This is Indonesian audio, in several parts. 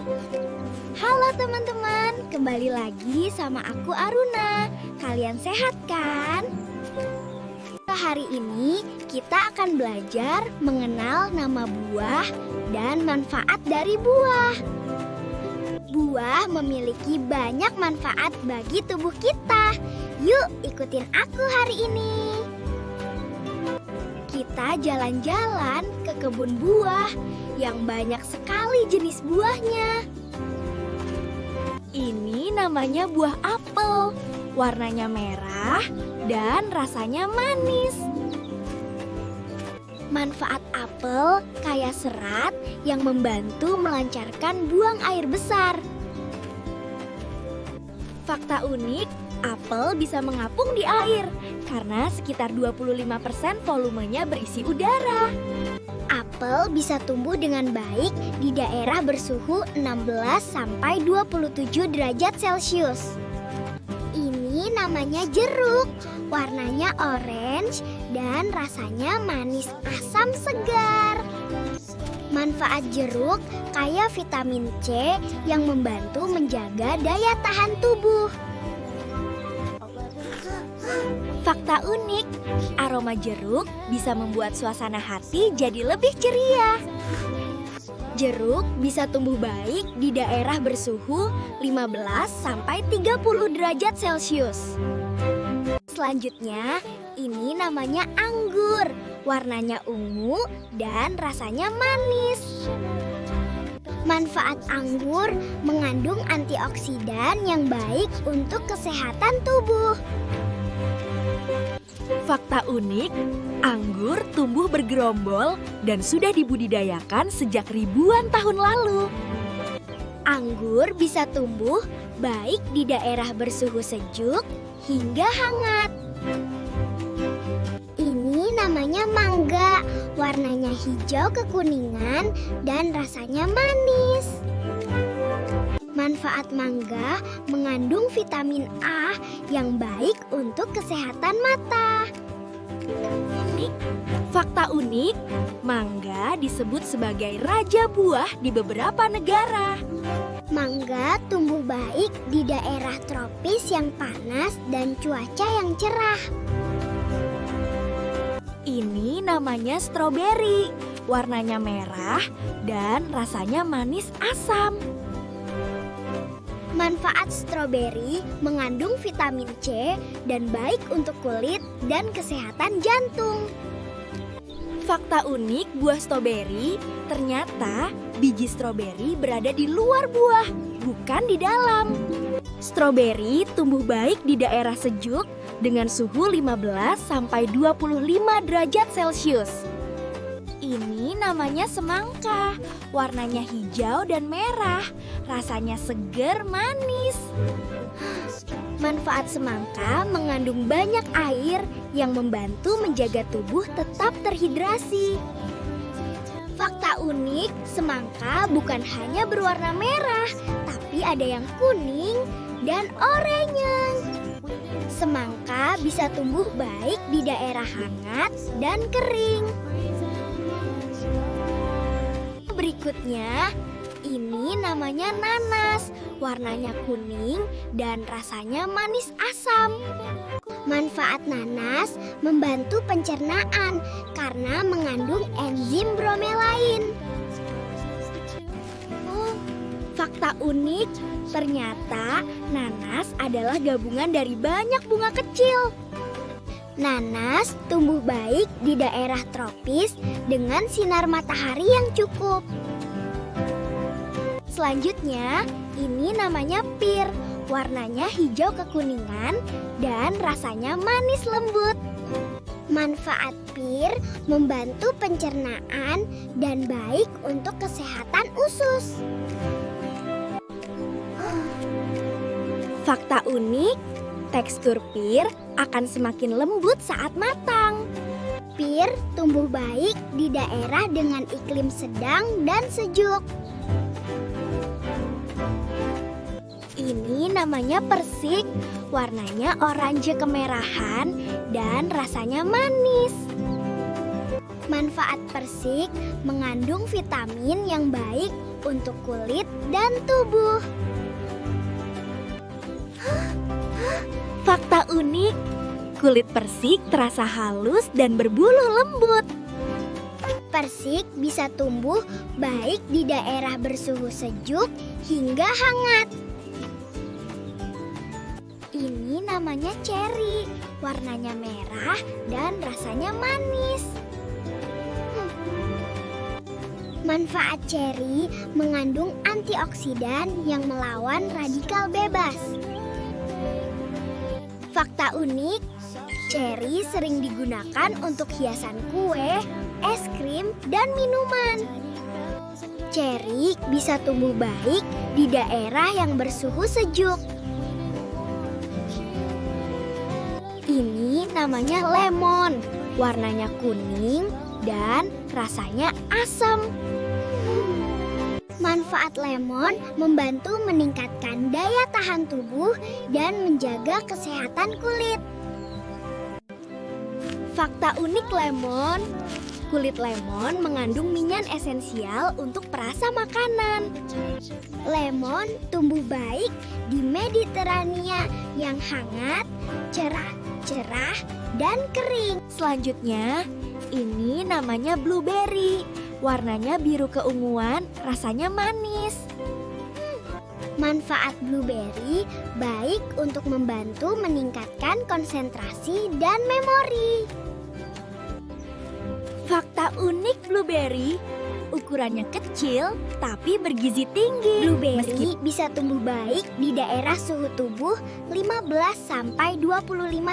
Halo teman-teman, kembali lagi sama aku Aruna. Kalian sehat kan? Hari ini kita akan belajar mengenal nama buah dan manfaat dari buah. Buah memiliki banyak manfaat bagi tubuh kita. Yuk ikutin aku hari ini. Kita jalan-jalan ke kebun buah yang banyak sekali jenis buahnya. Ini namanya buah apel. Warnanya merah dan rasanya manis. Manfaat apel kaya serat yang membantu melancarkan buang air besar. Fakta unik, apel bisa mengapung di air karena sekitar 25% volumenya berisi udara. Apel bisa tumbuh dengan baik di daerah bersuhu 16 sampai 27 derajat Celcius. Ini namanya jeruk. Warnanya orange dan rasanya manis asam segar. Manfaat jeruk kaya vitamin C yang membantu menjaga daya tahan tubuh. Fakta unik, aroma jeruk bisa membuat suasana hati jadi lebih ceria. Jeruk bisa tumbuh baik di daerah bersuhu 15 sampai 30 derajat Celcius. Selanjutnya, ini namanya anggur. Warnanya ungu dan rasanya manis. Manfaat anggur mengandung antioksidan yang baik untuk kesehatan tubuh. Fakta unik, anggur tumbuh bergerombol dan sudah dibudidayakan sejak ribuan tahun lalu. Anggur bisa tumbuh baik di daerah bersuhu sejuk hingga hangat. Ini namanya mangga, warnanya hijau kekuningan dan rasanya manis. Manfaat mangga mengandung vitamin A yang baik untuk kesehatan mata. Fakta unik, mangga disebut sebagai raja buah di beberapa negara. Mangga tumbuh baik di daerah tropis yang panas dan cuaca yang cerah. Ini namanya stroberi, warnanya merah dan rasanya manis asam. Manfaat stroberi mengandung vitamin C dan baik untuk kulit dan kesehatan jantung. Fakta unik buah stroberi, ternyata biji stroberi berada di luar buah, bukan di dalam. Stroberi tumbuh baik di daerah sejuk dengan suhu 15 sampai 25 derajat Celcius. Ini namanya semangka, warnanya hijau dan merah, rasanya segar manis. Manfaat semangka mengandung banyak air yang membantu menjaga tubuh tetap terhidrasi. Fakta unik, semangka bukan hanya berwarna merah, tapi ada yang kuning dan oranye. Semangka bisa tumbuh baik di daerah hangat dan kering. Berikutnya, ini namanya nanas. Warnanya kuning dan rasanya manis asam. Manfaat nanas membantu pencernaan karena mengandung enzim bromelain. Fakta unik, ternyata nanas adalah gabungan dari banyak bunga kecil. Nanas tumbuh baik di daerah tropis dengan sinar matahari yang cukup. Selanjutnya, ini namanya pir. Warnanya hijau kekuningan dan rasanya manis lembut. Manfaat pir membantu pencernaan dan baik untuk kesehatan usus. Fakta unik, tekstur pir akan semakin lembut saat matang. Pir tumbuh baik di daerah dengan iklim sedang dan sejuk. Ini namanya persik, warnanya oranye kemerahan dan rasanya manis. Manfaat persik mengandung vitamin yang baik untuk kulit dan tubuh. Fakta unik, kulit persik terasa halus dan berbulu lembut. Persik bisa tumbuh baik di daerah bersuhu sejuk hingga hangat. Ini namanya ceri, warnanya merah dan rasanya manis. Manfaat ceri mengandung antioksidan yang melawan radikal bebas. Fakta unik, ceri sering digunakan untuk hiasan kue, es krim, dan minuman. Ceri bisa tumbuh baik di daerah yang bersuhu sejuk. Ini namanya lemon, warnanya kuning dan rasanya asam. Manfaat lemon membantu meningkatkan daya tahan tubuh dan menjaga kesehatan kulit. Fakta unik lemon, kulit lemon mengandung minyak esensial untuk perasa makanan. Lemon tumbuh baik di Mediterania yang hangat, cerah, dan kering. Selanjutnya, ini namanya blueberry. Warnanya biru keunguan, rasanya manis. Manfaat blueberry baik untuk membantu meningkatkan konsentrasi dan memori. Fakta unik blueberry, ukurannya kecil tapi bergizi tinggi. Blueberry bisa tumbuh baik di daerah suhu tubuh 15-25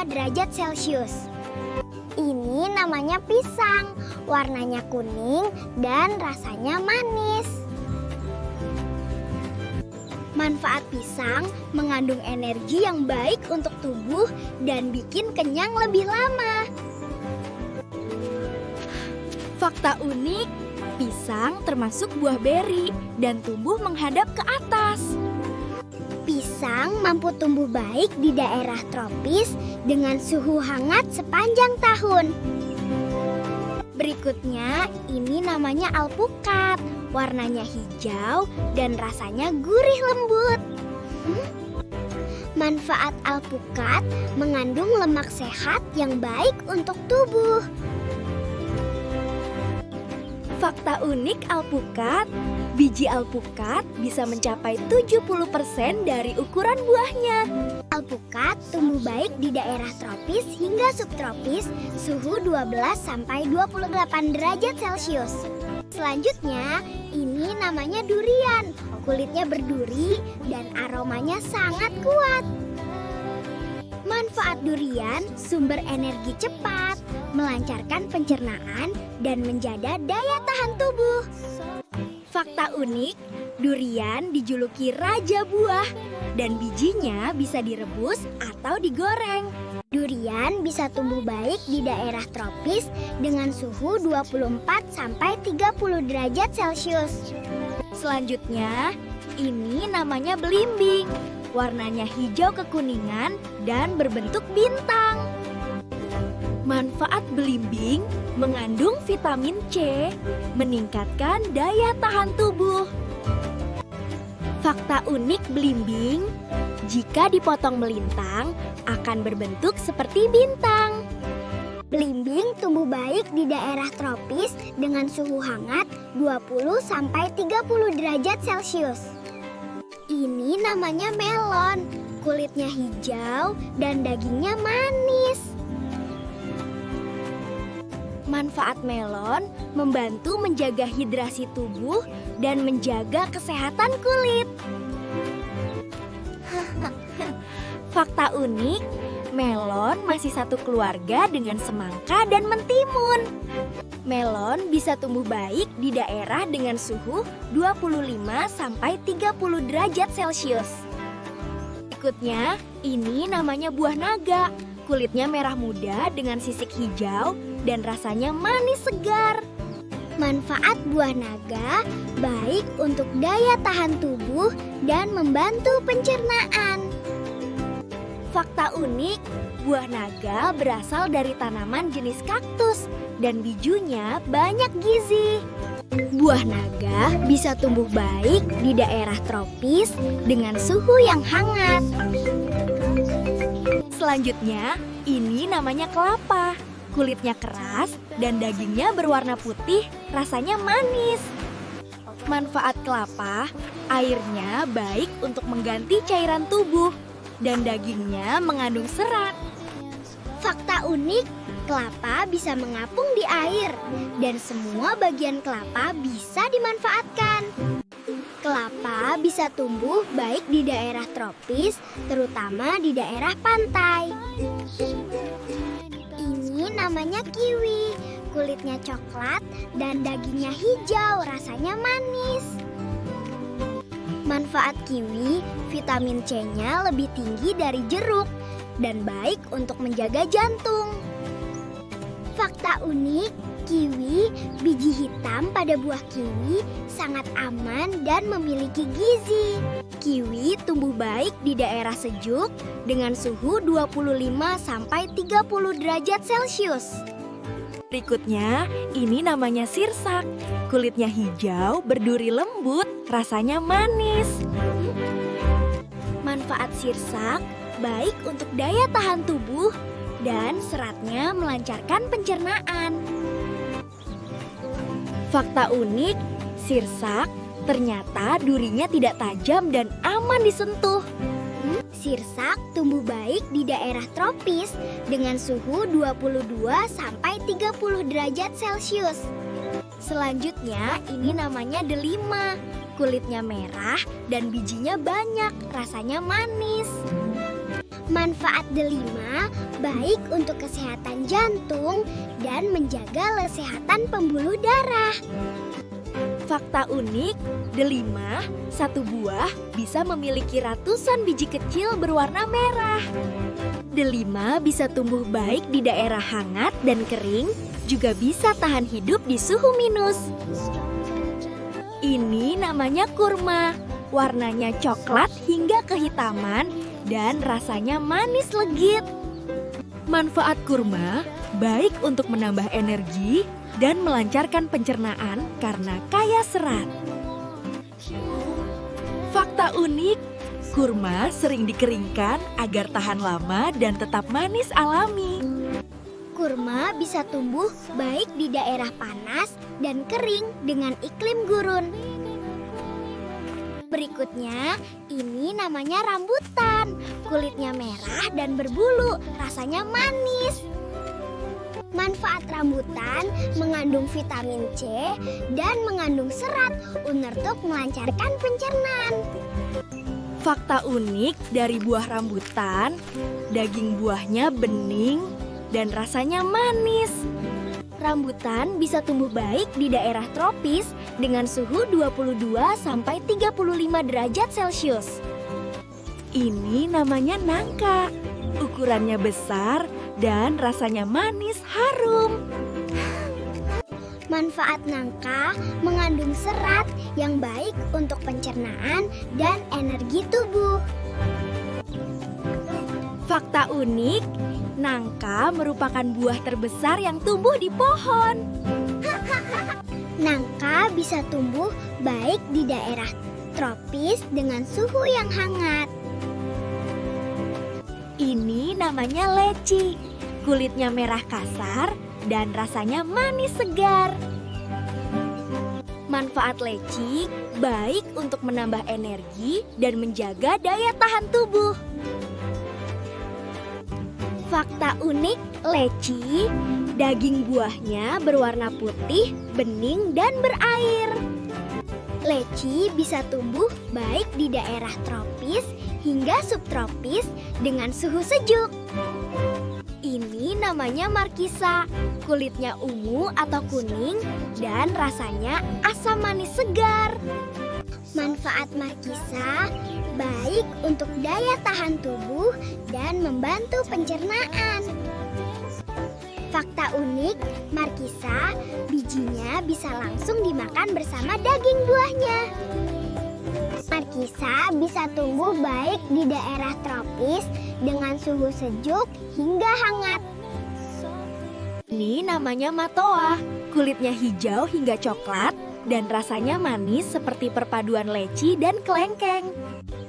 derajat Celcius. Ini namanya pisang, warnanya kuning dan rasanya manis. Manfaat pisang mengandung energi yang baik untuk tubuh dan bikin kenyang lebih lama. Fakta unik, pisang termasuk buah beri dan tumbuh menghadap ke atas. Pisang mampu tumbuh baik di daerah tropis dengan suhu hangat sepanjang tahun. Berikutnya, ini namanya alpukat. Warnanya hijau dan rasanya gurih lembut. Manfaat alpukat mengandung lemak sehat yang baik untuk tubuh. Fakta unik alpukat, biji alpukat bisa mencapai 70% dari ukuran buahnya. Alpukat tumbuh baik di daerah tropis hingga subtropis, suhu 12-28 derajat Celcius. Selanjutnya, ini namanya durian. Kulitnya berduri dan aromanya sangat kuat. Manfaat durian, sumber energi cepat, melancarkan pencernaan, dan menjaga daya tahan tubuh. Fakta unik, durian dijuluki raja buah dan bijinya bisa direbus atau digoreng. Durian bisa tumbuh baik di daerah tropis dengan suhu 24-30 derajat Celcius. Selanjutnya, ini namanya belimbing. Warnanya hijau kekuningan dan berbentuk bintang. Manfaat belimbing mengandung vitamin C, meningkatkan daya tahan tubuh. Fakta unik belimbing, jika dipotong melintang akan berbentuk seperti bintang. Belimbing tumbuh baik di daerah tropis dengan suhu hangat 20-30 derajat Celcius. Ini namanya melon, kulitnya hijau dan dagingnya manis. Manfaat melon membantu menjaga hidrasi tubuh dan menjaga kesehatan kulit. Fakta unik, melon masih satu keluarga dengan semangka dan mentimun. Melon bisa tumbuh baik di daerah dengan suhu 25-30 derajat Celcius. Berikutnya, ini namanya buah naga. Kulitnya merah muda dengan sisik hijau dan rasanya manis segar. Manfaat buah naga baik untuk daya tahan tubuh dan membantu pencernaan. Fakta unik, buah naga berasal dari tanaman jenis kaktus dan bijunya banyak gizi. Buah naga bisa tumbuh baik di daerah tropis dengan suhu yang hangat. Selanjutnya, ini namanya kelapa. Kulitnya keras dan dagingnya berwarna putih, rasanya manis. Manfaat kelapa, airnya baik untuk mengganti cairan tubuh dan dagingnya mengandung serat. Fakta unik, kelapa bisa mengapung di air dan semua bagian kelapa bisa dimanfaatkan. Kelapa bisa tumbuh baik di daerah tropis, terutama di daerah pantai. Ini namanya kiwi, kulitnya coklat dan dagingnya hijau, rasanya manis. Manfaat kiwi, vitamin C-nya lebih tinggi dari jeruk dan baik untuk menjaga jantung. Fakta unik, kiwi, biji hitam pada buah kiwi sangat aman dan memiliki gizi. Kiwi tumbuh baik di daerah sejuk dengan suhu 25-30 derajat Celcius. Berikutnya, ini namanya sirsak. Kulitnya hijau, berduri lembut, rasanya manis. Manfaat sirsak baik untuk daya tahan tubuh dan seratnya melancarkan pencernaan. Fakta unik, sirsak ternyata durinya tidak tajam dan aman disentuh. Sirsak tumbuh baik di daerah tropis dengan suhu 22-30 derajat Celcius. Selanjutnya, ini namanya delima. Kulitnya merah dan bijinya banyak, rasanya manis. Manfaat delima baik untuk kesehatan jantung dan menjaga kesehatan pembuluh darah. Fakta unik, delima, satu buah bisa memiliki ratusan biji kecil berwarna merah. Delima bisa tumbuh baik di daerah hangat dan kering, juga bisa tahan hidup di suhu minus. Ini namanya kurma, warnanya coklat hingga kehitaman dan rasanya manis legit. Manfaat kurma baik untuk menambah energi dan melancarkan pencernaan karena kaya serat. Fakta unik, kurma sering dikeringkan agar tahan lama dan tetap manis alami. Kurma bisa tumbuh baik di daerah panas dan kering dengan iklim gurun. Berikutnya, ini namanya rambutan. Kulitnya merah dan berbulu, rasanya manis. Manfaat rambutan mengandung vitamin C dan mengandung serat untuk melancarkan pencernaan. Fakta unik dari buah rambutan, daging buahnya bening dan rasanya manis. Rambutan bisa tumbuh baik di daerah tropis dengan suhu 22-35 derajat Celcius. Ini namanya nangka. Ukurannya besar dan rasanya manis harum. Manfaat nangka mengandung serat yang baik untuk pencernaan dan energi tubuh. Fakta unik, nangka merupakan buah terbesar yang tumbuh di pohon. Nangka bisa tumbuh baik di daerah tropis dengan suhu yang hangat. Ini namanya leci. Kulitnya merah kasar dan rasanya manis segar. Manfaat leci baik untuk menambah energi dan menjaga daya tahan tubuh. Fakta unik, leci, daging buahnya berwarna putih, bening, dan berair. Leci bisa tumbuh baik di daerah tropis hingga subtropis dengan suhu sejuk. Ini namanya markisa. Kulitnya ungu atau kuning dan rasanya asam manis segar. Manfaat markisa baik untuk daya tahan tubuh dan membantu pencernaan. Fakta unik, markisa bijinya bisa langsung dimakan bersama daging buahnya. Markisa bisa tumbuh baik di daerah tropis dengan suhu sejuk hingga hangat. Ini namanya matoa. Kulitnya hijau hingga coklat dan rasanya manis seperti perpaduan leci dan kelengkeng.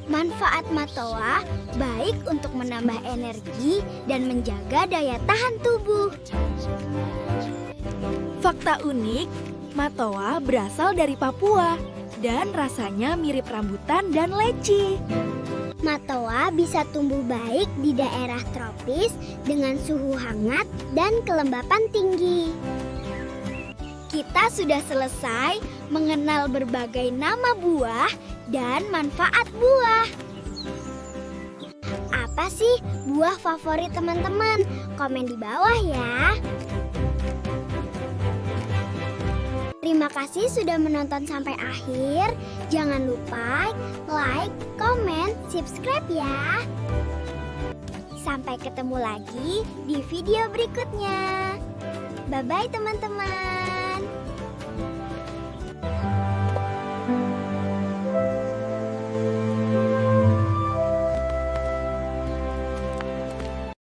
Manfaat matoa baik untuk menambah energi dan menjaga daya tahan tubuh. Fakta unik, matoa berasal dari Papua dan rasanya mirip rambutan dan leci. Matoa bisa tumbuh baik di daerah tropis dengan suhu hangat dan kelembapan tinggi. Kita sudah selesai mengenal berbagai nama buah dan manfaat buah. Apa sih buah favorit teman-teman? Komen di bawah ya. Terima kasih sudah menonton sampai akhir. Jangan lupa like, comment, subscribe ya. Sampai ketemu lagi di video berikutnya. Bye-bye teman-teman.